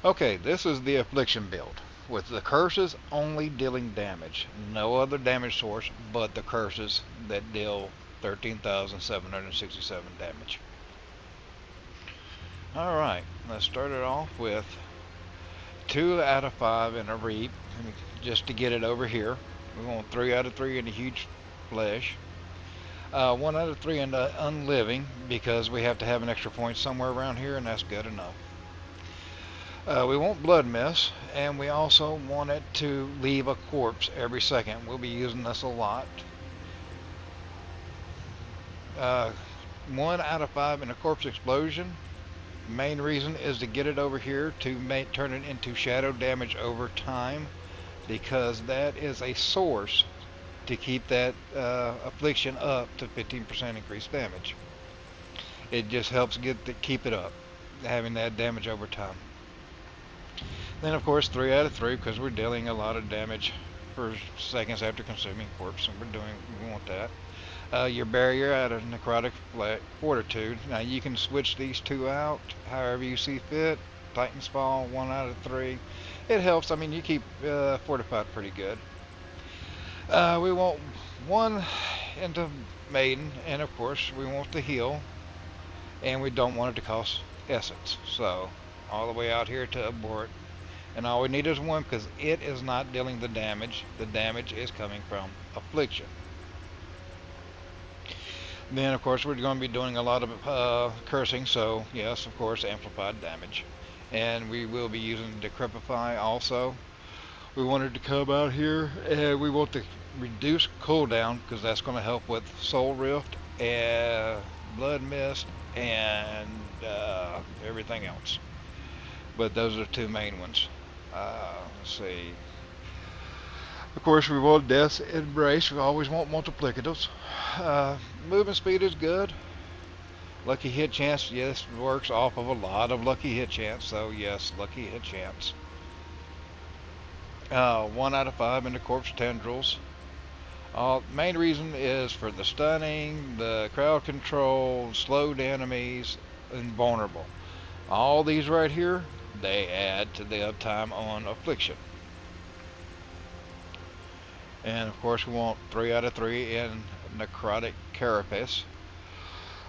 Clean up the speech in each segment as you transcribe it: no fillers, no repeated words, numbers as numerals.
Okay, this is the Affliction build, with the curses only dealing damage. No other damage source but the curses that deal 13,767 damage. Alright, let's start it off with 2 out of 5 in a reap, just to get it over here. We want 3 out of 3 in a huge flesh. 1 out of 3 in the unliving, because we have to have an extra point somewhere around here, and that's good enough. We want blood mist, and we also want it to leave a corpse every second. We'll be using this a lot. 1 out of 5 in a corpse explosion. Main reason is to get it over here to turn it into shadow damage over time, because that is a source to keep that affliction up to 15% increased damage. It just helps keep it up, having that damage over time. Then of course 3 out of 3, because we're dealing a lot of damage for seconds after consuming corpse, and we want that. Your barrier out of necrotic fortitude. Now you can switch these 2 out however you see fit. Titan's Fall, 1 out of 3. It helps. I mean, you keep fortified pretty good. We want 1 into maiden, and of course we want the heal, and we don't want it to cost essence. So all the way out here to abort. And all we need is 1, because it is not dealing the damage. The damage is coming from Affliction. Then, of course, we're going to be doing a lot of cursing, so yes, of course, amplified damage. And we will be using Decrepify also. We wanted to come out here, and we want to reduce cooldown, because that's going to help with Soul Rift, and Blood Mist, and everything else. But those are the 2 main ones. Let's see. Of course, we want Death's Embrace. We always want multiplicatives. Movement speed is good. Lucky hit chance, yes, works off of a lot of lucky hit chance. So yes, lucky hit chance. 1 out of 5 in the corpse tendrils. Main reason is for the stunning, the crowd control, slowed enemies, and vulnerable. All these right here, they add to the uptime on Affliction. And of course we want 3 out of 3 in necrotic carapace.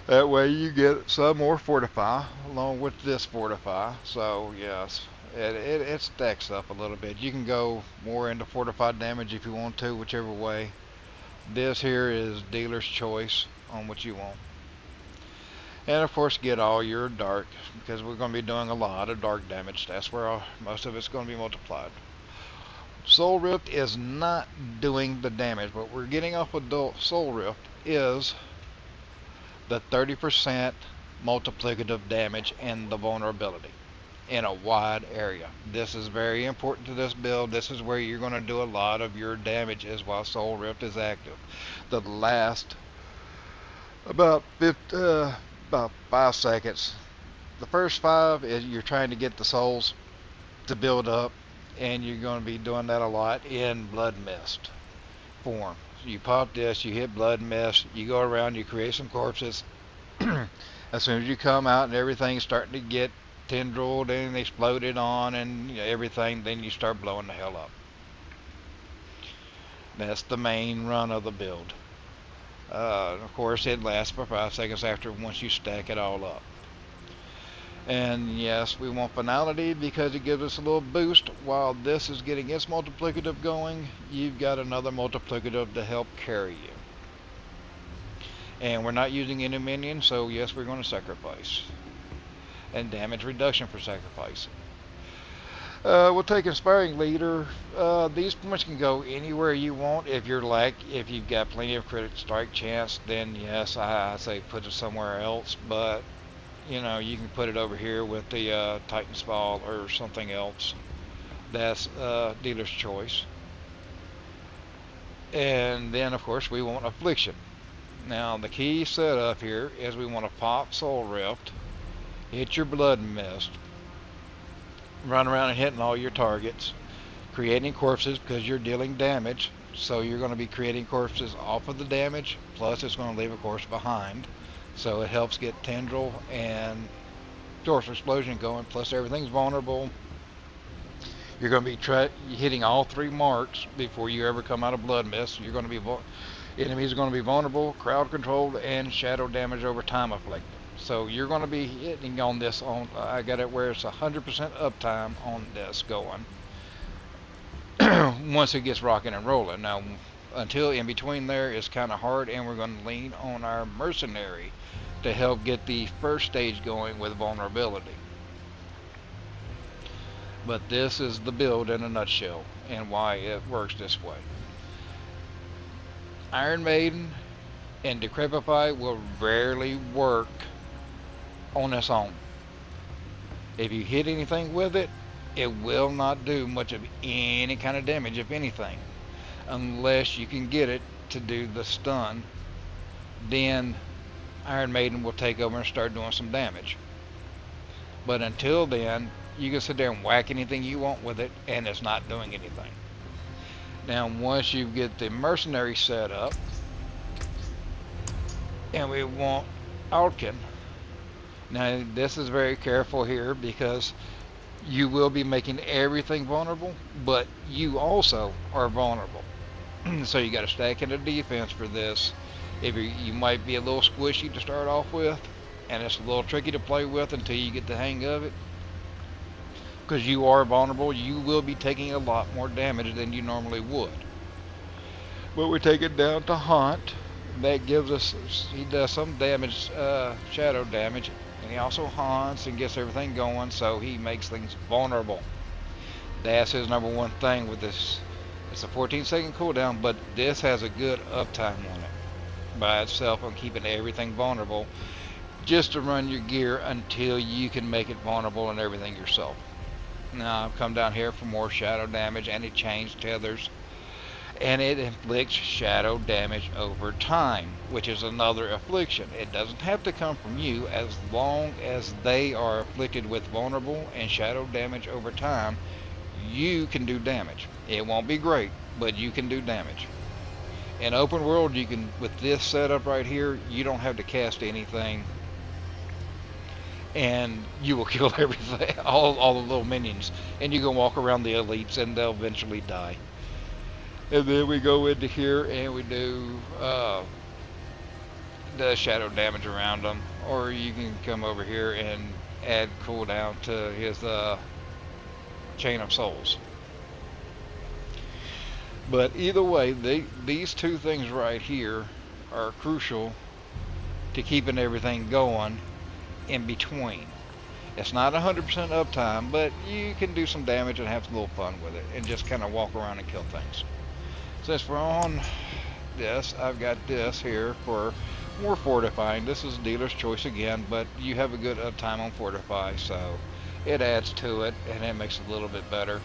That way you get some more fortify along with this fortify. So yes, it stacks up a little bit. You can go more into fortified damage if you want to, whichever way. This here is dealer's choice on what you want. And of course get all your dark, because we're going to be doing a lot of dark damage. That's where most of it's going to be multiplied. Soul Rift is not doing the damage. What we're getting off of Soul Rift is the 30% multiplicative damage and the vulnerability in a wide area. This is very important to this build. This is where you're going to do a lot of your damages while Soul Rift is active. The last about 5 seconds. The first 5 is you're trying to get the souls to build up, and you're going to be doing that a lot in Blood Mist form. So you pop this, you hit Blood Mist, you go around, you create some corpses. As soon as you come out and everything's starting to get tendrilled and exploded on and everything, then you start blowing the hell up. That's the main run of the build. Of course, it lasts for 5 seconds after once you stack it all up. And yes, we want finality because it gives us a little boost. While this is getting its multiplicative going, you've got another multiplicative to help carry you. And we're not using any minions, so yes, we're going to sacrifice. And damage reduction for sacrifice. We'll take Inspiring Leader. These points can go anywhere you want. If you've got plenty of crit strike chance, then yes, I say put it somewhere else. But you can put it over here with the Titan's Fall or something else. That's dealer's choice. And then of course we want Affliction. Now the key setup here is we want to pop Soul Rift, hit your Blood Mist, run around and hitting all your targets, creating corpses because you're dealing damage. So you're going to be creating corpses off of the damage, plus it's going to leave a corpse behind. So it helps get Tendril and Torso Explosion going, plus everything's vulnerable. You're going to be hitting all 3 marks before you ever come out of blood mist. You're going to be enemies are going to be vulnerable, crowd controlled, and shadow damage over time afflicted. So you're going to be hitting on this on. I got it where it's 100% uptime on this going. Once it gets rocking and rolling. Now, until in between there, it's kind of hard, and we're going to lean on our mercenary to help get the first stage going with vulnerability. But this is the build in a nutshell and why it works this way. Iron Maiden and Decrepify will rarely work on its own. If you hit anything with it, it will not do much of any kind of damage, if anything, unless you can get it to do the stun. Then Iron Maiden will take over and start doing some damage. But until then, you can sit there and whack anything you want with it, and it's not doing anything. Now, once you get the mercenary set up, and we want Altkin. Now, this is very careful here because you will be making everything vulnerable, but you also are vulnerable. So you got to stack in the defense for this. If you might be a little squishy to start off with, and it's a little tricky to play with until you get the hang of it. Because you are vulnerable, you will be taking a lot more damage than you normally would. But we take it down to Haunt. That gives us, he does some damage, shadow damage, and he also haunts and gets everything going, so he makes things vulnerable. That's his number one thing with this. It's a 14-second cooldown, but this has a good uptime on it by itself on keeping everything vulnerable, just to run your gear until you can make it vulnerable and everything yourself. Now I've come down here for more shadow damage, and it changed tethers, and it inflicts shadow damage over time, which is another affliction. It doesn't have to come from you, as long as they are afflicted with vulnerable and shadow damage over time. You can do damage. It won't be great, but you can do damage. In open world, you can, with this setup right here, you don't have to cast anything, and you will kill everything, all the little minions, and you can walk around the elites and they'll eventually die. And then we go into here and we do the shadow damage around them, or you can come over here and add cooldown to his Chain of Souls. But either way, these two things right here are crucial to keeping everything going in between. It's not 100% uptime, but you can do some damage and have a little fun with it and just kind of walk around and kill things. Since we're on this, I've got this here for more fortifying. This is dealer's choice again, but you have a good uptime on fortify, so it adds to it and it makes it a little bit better.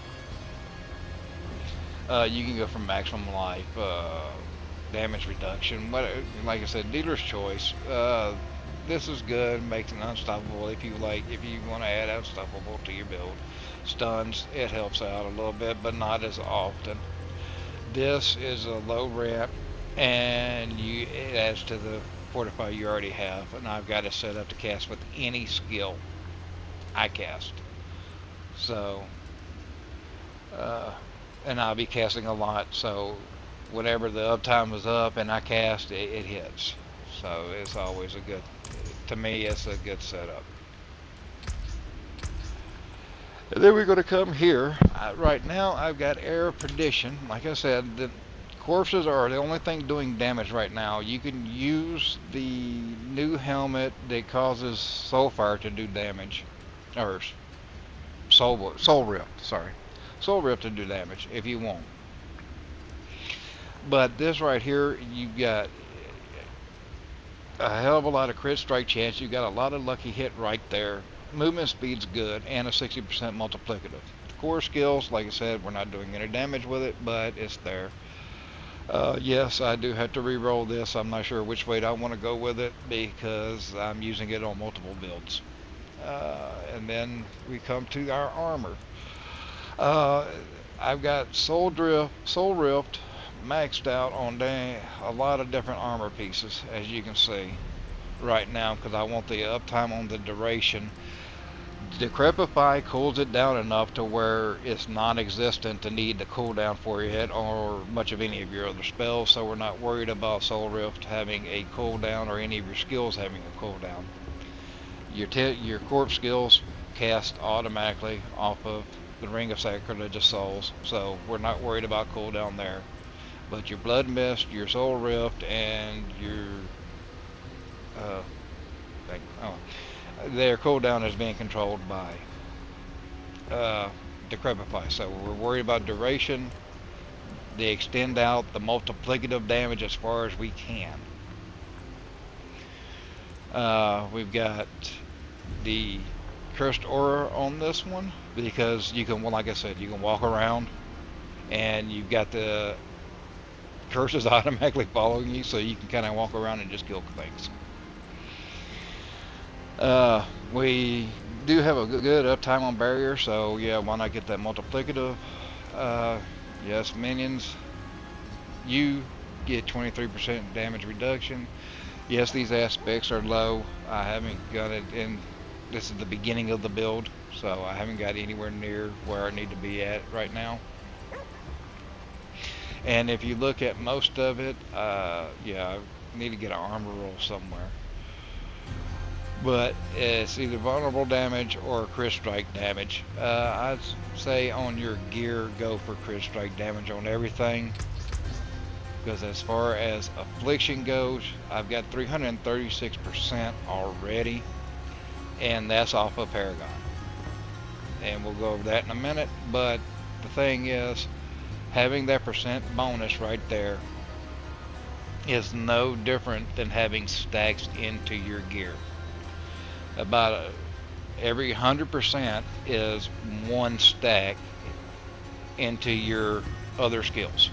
You can go from maximum life, damage reduction, like I said, dealer's choice. This is good, makes it unstoppable if you want to add unstoppable to your build. Stuns, it helps out a little bit, but not as often. This is a low ramp, and it adds to the fortify you already have, and I've got it set up to cast with any skill I cast. So, and I'll be casting a lot, so whenever the uptime is up and I cast, it hits. So it's always to me, it's a good setup. And then we're going to come here. Right now, I've got Air of Perdition. Like I said, the corpses are the only thing doing damage right now. You can use the new helmet that causes Soulfire to do damage, or Soul Rift. Sorry, Soul Rift to do damage if you want. But this right here, you've got a hell of a lot of crit strike chance. You've got a lot of lucky hit right there. Movement speed's good, and a 60% multiplicative. Core skills, like I said, we're not doing any damage with it, but it's there. Yes, I do have to re-roll this. I'm not sure which way I want to go with it because I'm using it on multiple builds. And then we come to our armor. I've got Soul Rift maxed out on a lot of different armor pieces, as you can see right now, because I want the uptime on the duration. Decrepify cools it down enough to where it's non-existent to need the cooldown for your hit or much of any of your other spells, so we're not worried about Soul Rift having a cooldown or any of your skills having a cooldown. Your corpse skills cast automatically off of the Ring of Sacrilegious Souls, so we're not worried about cooldown there. But your Blood Mist, your Soul Rift, and your their cooldown is being controlled by Decrepify. So we're worried about duration. They extend out the multiplicative damage as far as we can. We've got the Cursed Aura on this one because you can, well, like I said, you can walk around and you've got the curses automatically following you, so you can kind of walk around and just kill things. We do have a good uptime on barrier, so yeah, why not get that multiplicative? Yes, minions, you get 23% damage reduction. Yes, these aspects are low. I haven't got it in. This is the beginning of the build, so I haven't got anywhere near where I need to be at right now. And if you look at most of it, yeah, I need to get an armor roll somewhere. But it's either vulnerable damage or crit strike damage. I'd say on your gear, go for crit strike damage on everything. Because as far as Affliction goes, I've got 336% already. And that's off of Paragon. And we'll go over that in a minute. But the thing is, having that percent bonus right there is no different than having stacks into your gear. About every 100% is one stack into your other skills.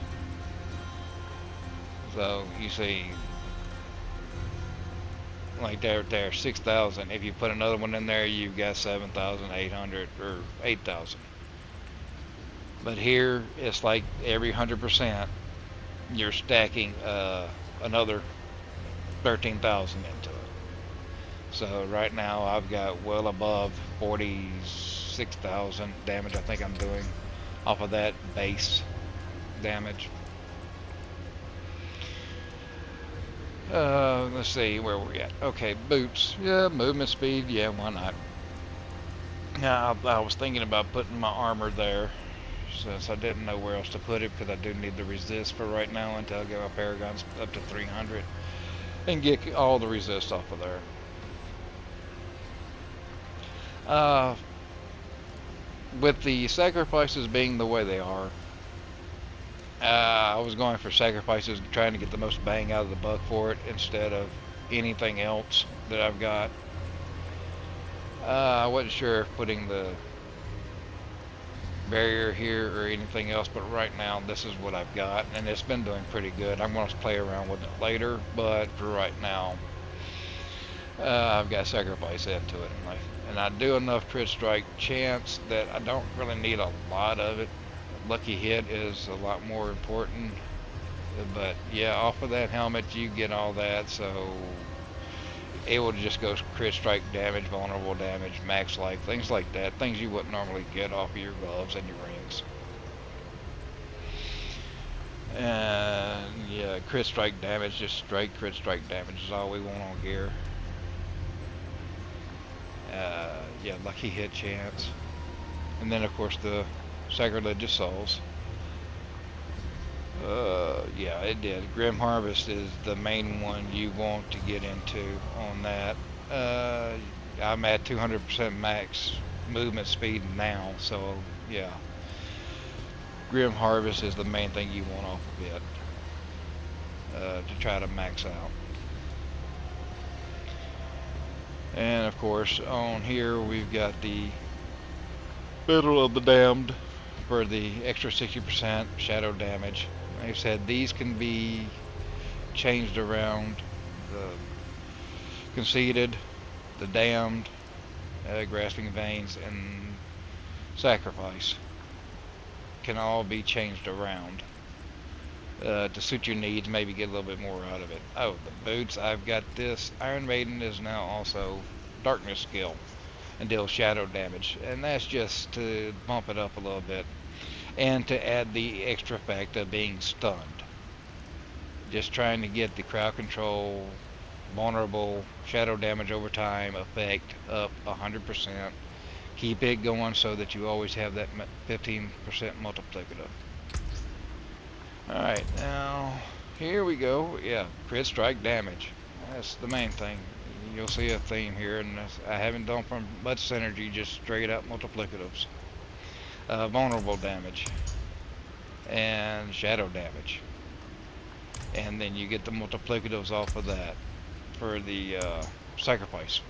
So you see, like there 6,000. If you put another one in there, you've got 7,800 or 8,000. But here it's like every 100% you're stacking another 13,000 into it. So right now I've got well above 46,000 damage I think I'm doing off of that base damage. Let's see where we're at. Okay, boots. Yeah, movement speed. Yeah, why not? Yeah, I was thinking about putting my armor there since I didn't know where else to put it, because I do need the resist for right now until I get my paragons up to 300 and get all the resist off of there. With the sacrifices being the way they are, I was going for sacrifices, trying to get the most bang out of the buck for it instead of anything else that I've got. I wasn't sure if putting the barrier here or anything else, but right now this is what I've got, and it's been doing pretty good. I'm going to play around with it later, but for right now, I've got sacrifice into it, and I do enough crit strike chance that I don't really need a lot of it. Lucky hit is a lot more important, but yeah, off of that helmet you get all that, so able to just go crit strike damage, vulnerable damage, max life, things like that, things you wouldn't normally get off of your gloves and your rings. And yeah, crit strike damage, just straight crit strike damage is all we want on gear. Yeah, lucky hit chance, and then of course the Sacrilegious Souls. Yeah, it did. Grim Harvest is the main one you want to get into on that. I'm at 200% max movement speed now, so yeah. Grim Harvest is the main thing you want off of it to try to max out. And of course on here we've got the Battle of the Damned for the extra 60% shadow damage. Like I said, these can be changed around. The Conceited, the Damned, Grasping Veins, and Sacrifice can all be changed around to suit your needs, maybe get a little bit more out of it. Oh, the boots, I've got this. Iron Maiden is now also Darkness skill. and deal shadow damage, and that's just to bump it up a little bit and to add the extra effect of being stunned. Just trying to get the crowd control, vulnerable, shadow damage over time effect up 100%. Keep it going so that you always have that 15% multiplicative. Alright, now here we go. Yeah, crit strike damage. That's the main thing. You'll see a theme here, and I haven't done from much synergy, just straight up multiplicatives. Vulnerable damage and shadow damage. And then you get the multiplicatives off of that for the sacrifice.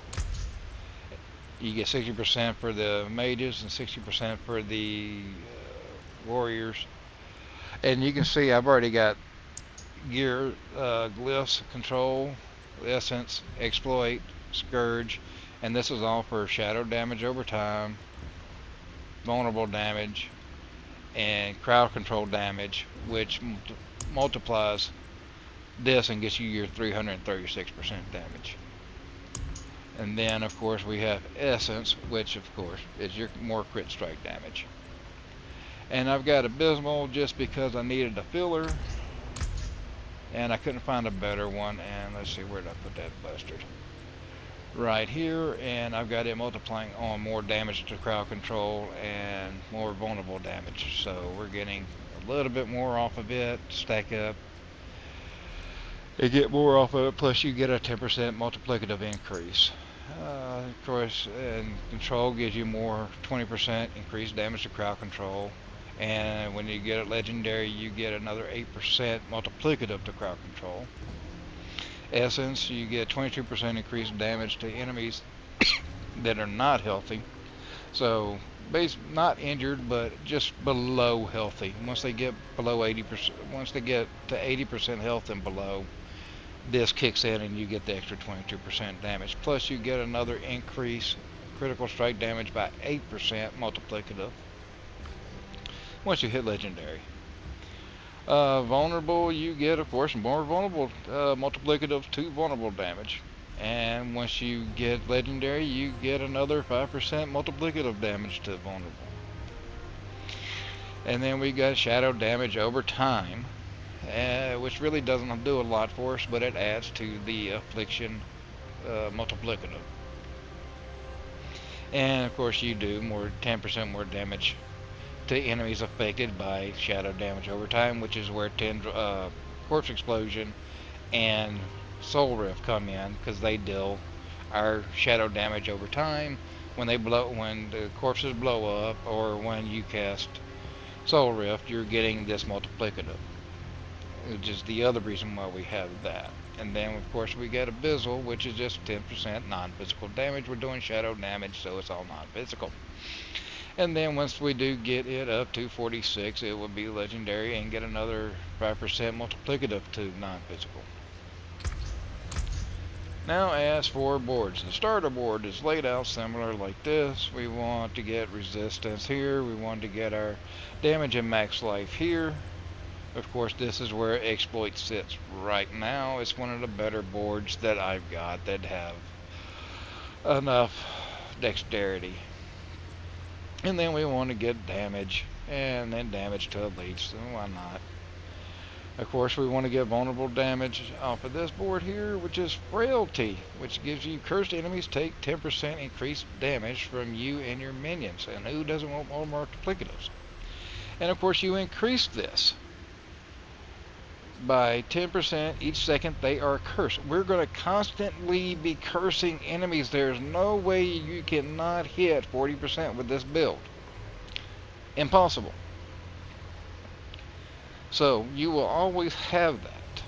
You get 60% for the mages and 60% for the warriors. And you can see I've already got gear, glyphs, control, essence, exploit, scourge, and this is all for shadow damage over time, vulnerable damage, and crowd control damage, which multiplies this and gets you your 336% damage. And then of course we have essence, which of course is your more crit strike damage. And I've got abysmal just because I needed a filler and I couldn't find a better one. And let's see, where did I put that bastard? Right here. And I've got it multiplying on more damage to crowd control and more vulnerable damage, so we're getting a little bit more off of it. Stack up, you get more off of it, plus you get a 10% multiplicative increase. Of course, and control gives you more 20% increased damage to crowd control, and when you get a legendary you get another 8% multiplicative to crowd control. Essence, you get 22% increased damage to enemies that are not healthy, so not injured but just below healthy. Once they get below 80%, once they get to 80% health and below, this kicks in and you get the extra 22% damage. Plus you get another increase critical strike damage by 8% multiplicative once you hit legendary. Vulnerable, you get of course more vulnerable multiplicative to vulnerable damage. And once you get legendary, you get another 5% multiplicative damage to vulnerable. And then we got shadow damage over time, which really doesn't do a lot for us, but it adds to the affliction multiplicative. And of course you do 10% more damage to enemies affected by shadow damage over time, which is where corpse explosion and soul rift come in, because they deal our shadow damage over time when the corpses blow up, or when you cast soul rift, you're getting this multiplicative, which is the other reason why we have that. And then of course we got abyssal, which is just 10% non-physical damage. We're doing shadow damage, so it's all non-physical. And then once we do get it up to 46, it will be legendary and get another 5% multiplicative to non-physical. Now as for boards, the starter board is laid out similar like this. We want to get resistance here, we want to get our damage and max life here. Of course this is where exploit sits right now. It's one of the better boards that I've got that have enough dexterity. And then we want to get damage, and then damage to elites, so why not? Of course we want to get vulnerable damage off of this board here, which is frailty, which gives you cursed enemies take 10% increased damage from you and your minions. And who doesn't want more multiplicatives? And of course you increase this by 10% each second they are cursed. We're going to constantly be cursing enemies. There's no way you cannot hit 40% with this build. Impossible. So you will always have that.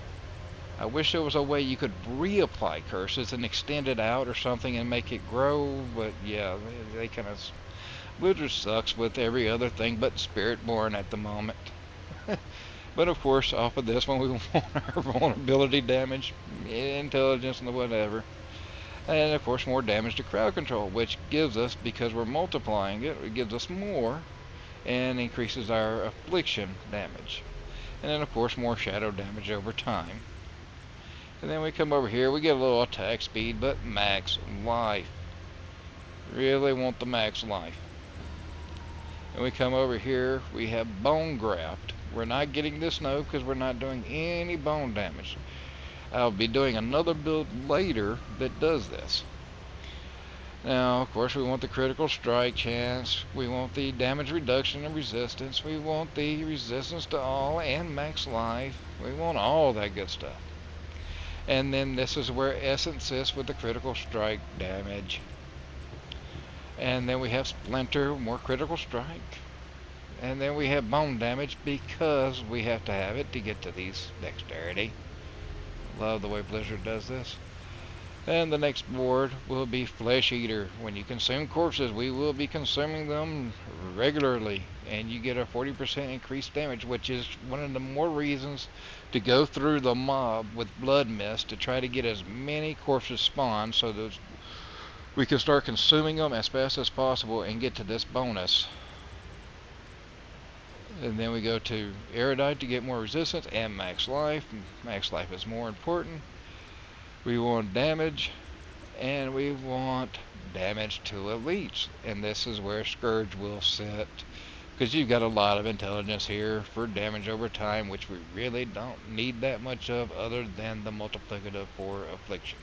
I wish there was a way you could reapply curses and extend it out or something and make it grow, but yeah, they kind of... Blizzard sucks with every other thing but Spiritborn at the moment. But of course, off of this one, we want our vulnerability damage, intelligence, and whatever. And of course, more damage to crowd control, which gives us, because we're multiplying it, it gives us more and increases our affliction damage. And then of course, more shadow damage over time. And then we come over here, we get a little attack speed, but max life. Really want the max life. And we come over here, we have bone graft. We're not getting this no because we're not doing any bone damage. I'll be doing another build later that does this. Now, of course, we want the critical strike chance. We want the damage reduction and resistance. We want the resistance to all and max life. We want all that good stuff. And then this is where Essence sits with the critical strike damage. And then we have Splinter, more critical strike. And then we have bone damage because we have to have it to get to these dexterity. Love the way Blizzard does this. And the next board will be Flesh Eater. When you consume corpses, we will be consuming them regularly. And you get a 40% increased damage, which is one of the more reasons to go through the mob with Blood Mist to try to get as many corpses spawned so that we can start consuming them as fast as possible and get to this bonus. And then we go to Erudite to get more resistance and max life. Max life is more important. We want damage, and we want damage to elites. And this is where Scourge will sit, because you've got a lot of intelligence here for damage over time, which we really don't need that much of other than the multiplicative for Affliction.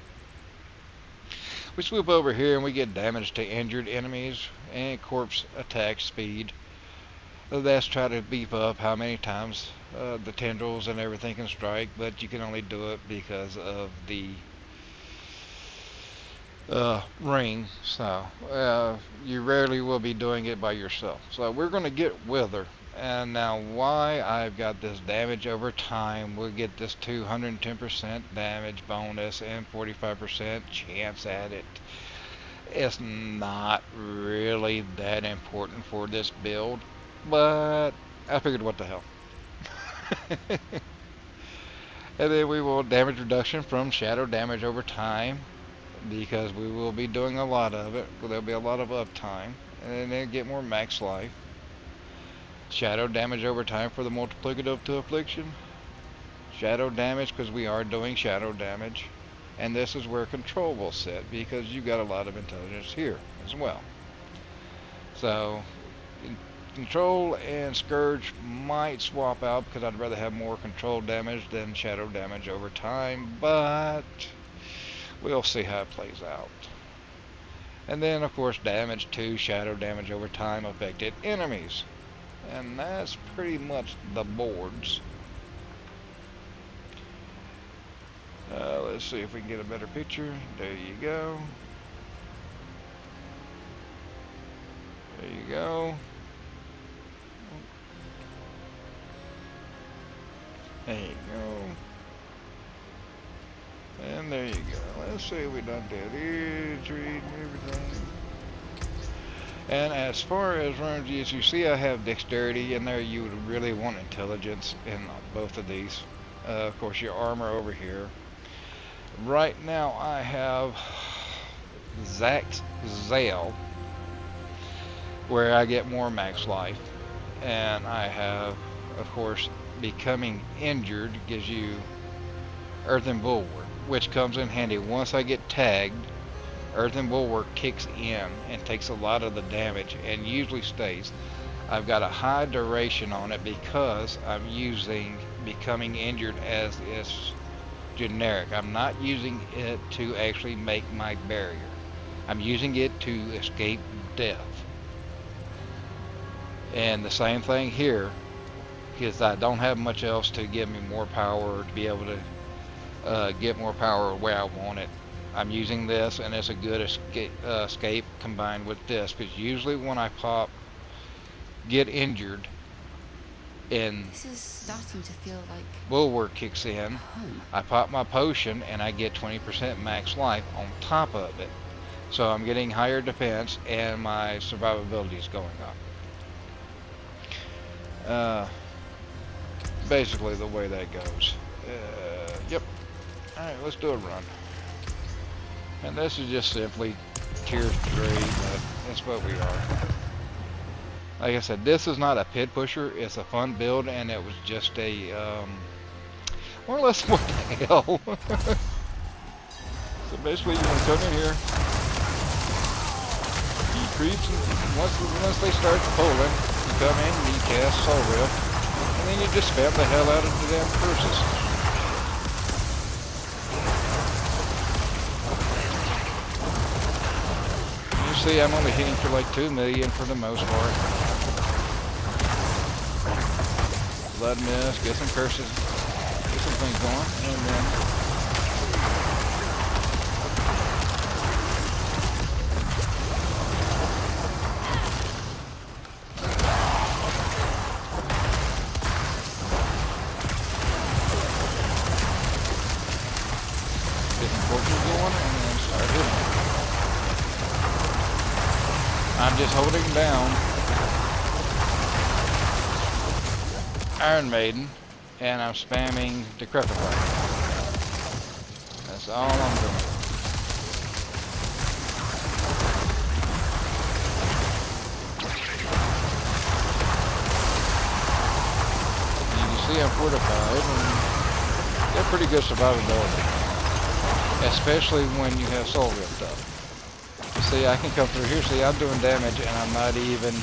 We swoop over here and we get damage to injured enemies and corpse attack speed. That's trying to beef up how many times the tendrils and everything can strike, but you can only do it because of the ring. So you rarely will be doing it by yourself. So we're going to get Wither. And now why I've got this damage over time, we'll get this 210% damage bonus and 45% chance at it. It's not really that important for this build, but I figured what the hell. And then we will damage reduction from shadow damage over time, because we will be doing a lot of it. There'll be a lot of uptime, and then get more max life. Shadow damage over time for the multiplicative to Affliction. Shadow damage because we are doing shadow damage. And this is where control will sit, because you've got a lot of intelligence here as well. So control and Scourge might swap out, because I'd rather have more control damage than shadow damage over time, but we'll see how it plays out. And then of course damage to shadow damage over time affected enemies. And that's pretty much the boards. Let's see if we can get a better picture. There you go. There you go. There you go. And there you go. Let's see if we done that. Imagery and everything. And as far as runes, as you see, I have dexterity in there. You would really want intelligence in both of these. Of course, your armor over here. Right now, I have Zack's Zale, where I get more max life. And I have, of course, Becoming Injured gives you Earthen Bulwark, which comes in handy. Once I get tagged, Earthen Bulwark kicks in and takes a lot of the damage and usually stays. I've got a high duration on it because I'm using Becoming Injured as its generic. I'm not using it to actually make my barrier. I'm using it to escape death. And the same thing here, because I don't have much else to give me more power, to be able to get more power where I want it. I'm using this, and it's a good escape combined with this, because usually when I get injured, and this is starting to feel like Bulwark kicks in, home. I pop my potion, and I get 20% max life on top of it. So I'm getting higher defense, and my survivability is going up. Basically the way that goes. Yep. Alright, let's do a run. And this is just simply tier 3, but that's what we are. Like I said, this is not a pit pusher, it's a fun build, and it was just a, more or less, what the hell? So basically you want to come in here, creeps, and once they start pulling, you come in and you cast Soul Rift, and then you just spam the hell out of the damn curses. You see, I'm only hitting for like 2 million for the most part. Blood mist, get some curses, get some things going, and then get some torches going, and then start hitting. I'm just holding down Iron Maiden, and I'm spamming Decrepify. That's all I'm doing. You can see I'm fortified, and they're pretty good survivability, especially when you have Soul Rift up. You see, I can come through here. See, I'm doing damage, and I'm not even.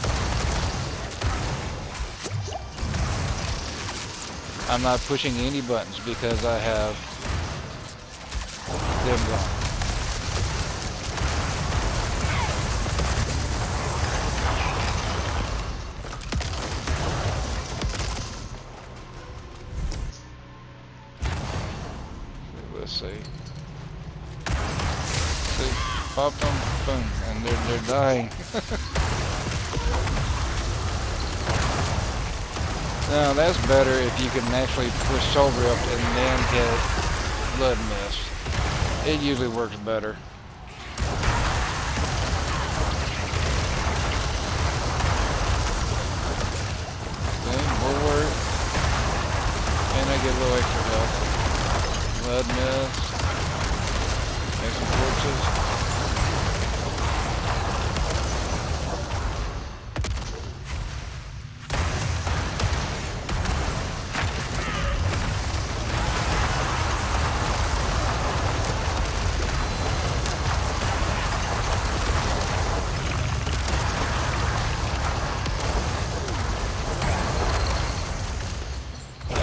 I'm not pushing any buttons because I have them gone. Let's see. See, popped them, boom, and they're dying. Now that's better if you can actually push Soul Rift and then hit Blood Mist. It usually works better. Then Bulwark, and I get a little extra health. Blood Mist, make some torches.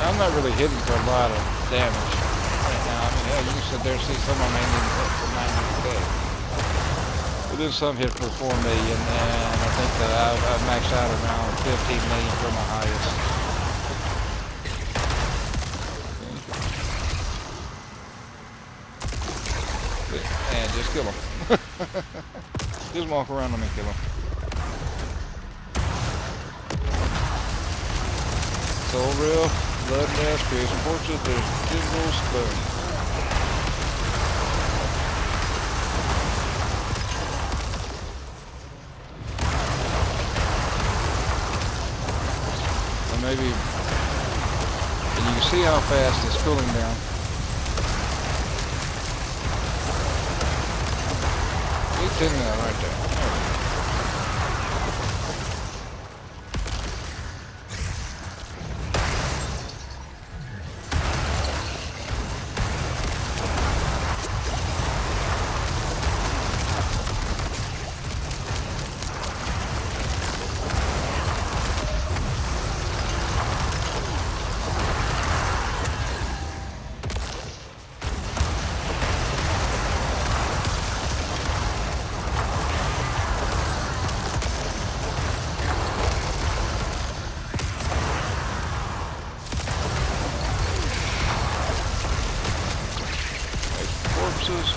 I'm not really hitting for a lot of damage right now. I mean, hell, you can sit there and see some of them ain't even hit for 90k. But there's some hit for 4 million, and I think that I've maxed out around 15 million for my highest. And just kill them. Just walk around them and kill them. Soul Rift, Blood Mist, create some torches, there's Diablo, boom. And maybe, and you can see how fast it's cooling down. It's 10 now right there. Corpses.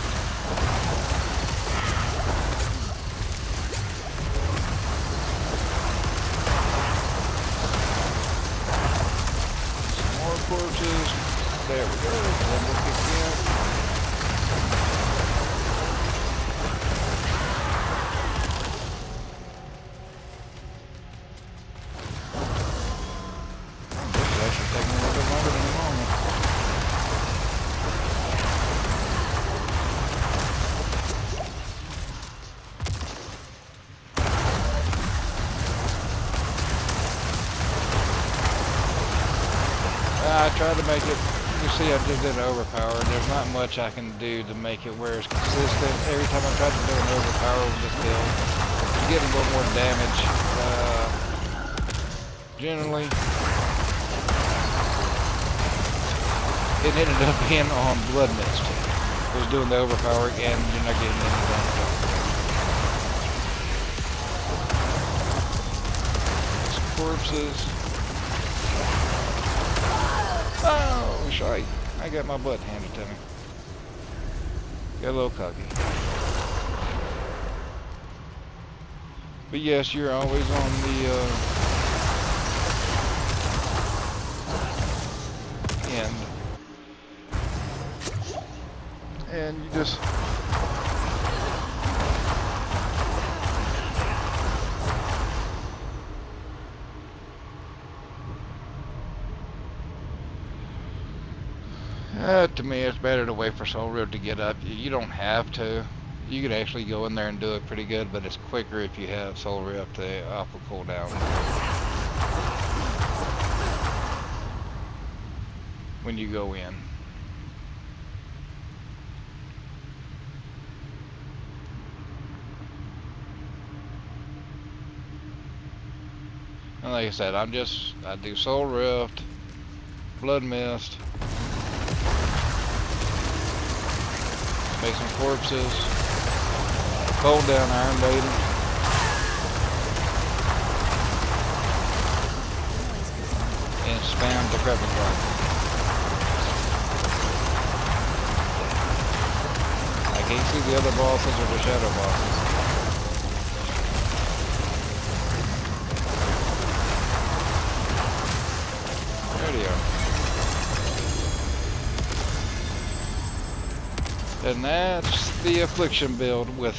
Some more corpses. There we go. Then we'll kick in. This is actually taking a little bit longer than normal. I tried to make it, you see I just did an overpower. There's not much I can do to make it where it's consistent. Every time I try to do an overpower with this build, you getting a little more damage. Generally, it ended up being on Blood Mist. It was doing the overpowering, and you're not getting any damage. Corpses. Oh, shite. I got my butt handed to me. Got a little cocky. But yes, you're always on the end. And you just... to me, it's better to wait for Soul Rift to get up. You don't have to. You could actually go in there and do it pretty good, but it's quicker if you have Soul Rift off a cooldown. When you go in. And like I said, I do Soul Rift, Blood Mist, make some corpses, hold down Iron Maiden, and spam the Decrepit Clock. I can't see the other bosses or the shadow bosses. There they are. And that's the Affliction build with